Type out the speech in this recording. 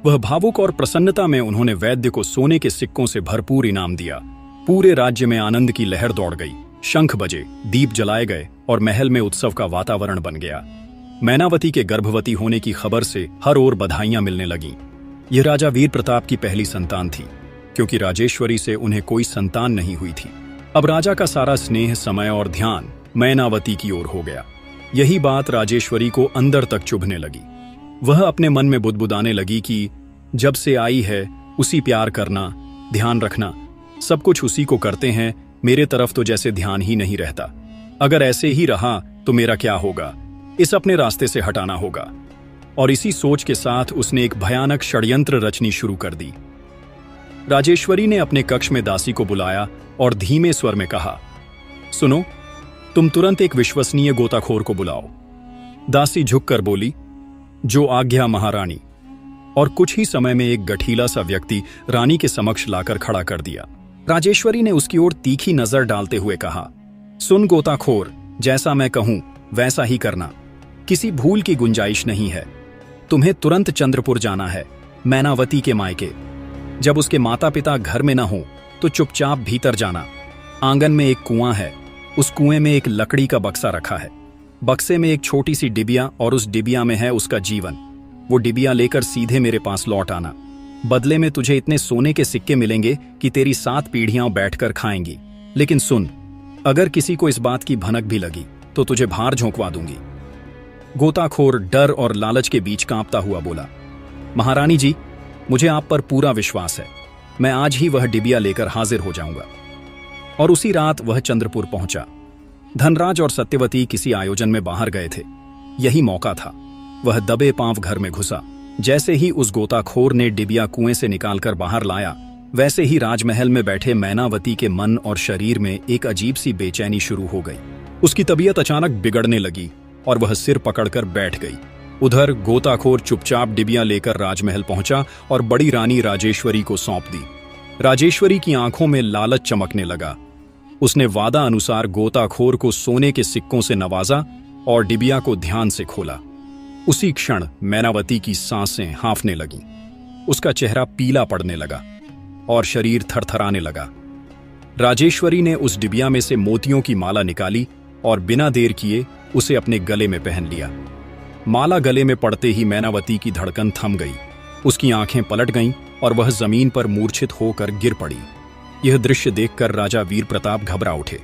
वह भावुक और प्रसन्नता में उन्होंने वैद्य को सोने के सिक्कों से भरपूर इनाम दिया। पूरे राज्य में आनंद की लहर दौड़ गई। शंख बजे, दीप जलाए गए और महल में उत्सव का वातावरण बन गया। मैनावती के गर्भवती होने की खबर से हर ओर बधाइयां मिलने लगीं। यह राजा वीर प्रताप की पहली संतान थी, क्योंकि राजेश्वरी से उन्हें कोई संतान नहीं हुई थी। अब राजा का सारा स्नेह, समय और ध्यान मैनावती की ओर हो गया। यही बात राजेश्वरी को अंदर तक चुभने लगी। वह अपने मन में बुदबुदाने लगी कि जब से आई है उसी प्यार करना, ध्यान रखना, सब कुछ उसी को करते हैं, मेरे तरफ तो जैसे ध्यान ही नहीं रहता। अगर ऐसे ही रहा तो मेरा क्या होगा, इस अपने रास्ते से हटाना होगा। और इसी सोच के साथ उसने एक भयानक षड्यंत्र रचनी शुरू कर दी। राजेश्वरी ने अपने कक्ष में दासी को बुलाया और धीमे स्वर में कहा, सुनो, तुम तुरंत एक विश्वसनीय गोताखोर को बुलाओ। दासी झुककर बोली, जो आज्ञा महारानी। और कुछ ही समय में एक गठीला सा व्यक्ति रानी के समक्ष लाकर खड़ा कर दिया। राजेश्वरी ने उसकी ओर तीखी नजर डालते हुए कहा, सुन गोताखोर, जैसा मैं कहूं वैसा ही करना, किसी भूल की गुंजाइश नहीं है। तुम्हें तुरंत चंद्रपुर जाना है, मैनावती के मायके। जब उसके माता पिता घर में न हो तो चुपचाप भीतर जाना। आंगन में एक कुआं है, उस कुएं में एक लकड़ी का बक्सा रखा है। बक्से में एक छोटी सी डिबिया और उस डिबिया में है उसका जीवन। वो डिबिया लेकर सीधे मेरे पास लौट आना। बदले में तुझे इतने सोने के सिक्के मिलेंगे कि तेरी 7 पीढ़ियां बैठकर खाएंगी। लेकिन सुन, अगर किसी को इस बात की भनक भी लगी तो तुझे भार झोंकवा दूंगी। गोताखोर डर और लालच के बीच कांपता हुआ बोला, महारानी जी, मुझे आप पर पूरा विश्वास है। मैं आज ही वह डिबिया लेकर हाजिर हो जाऊंगा। और उसी रात वह चंद्रपुर पहुंचा। धनराज और सत्यवती किसी आयोजन में बाहर गए थे। यही मौका था। वह दबे पांव घर में घुसा। जैसे ही उस गोताखोर ने डिबिया कुएं से निकालकर बाहर लाया, वैसे ही राजमहल में बैठे मैनावती के मन और शरीर में एक अजीब सी बेचैनी शुरू हो गई। उसकी तबीयत अचानक बिगड़ने लगी और वह सिर पकड़कर बैठ गई। उधर गोताखोर चुपचाप डिबिया लेकर राजमहल पहुंचा और बड़ी रानी राजेश्वरी को सौंप दी। राजेश्वरी की आंखों में लालच चमकने लगा। उसने वादा अनुसार गोताखोर को सोने के सिक्कों से नवाजा और डिबिया को ध्यान से खोला। उसी क्षण मैनावती की सांसें हांफने लगीं। उसका चेहरा पीला पड़ने लगा और शरीर थरथराने लगा। राजेश्वरी ने उस डिबिया में से मोतियों की माला निकाली और बिना देर किए उसे अपने गले में पहन लिया। माला गले में पड़ते ही मैनावती की धड़कन थम गई। उसकी आंखें पलट गईं और वह जमीन पर मूर्छित होकर गिर पड़ी। यह दृश्य देखकर राजा वीर प्रताप घबरा उठे।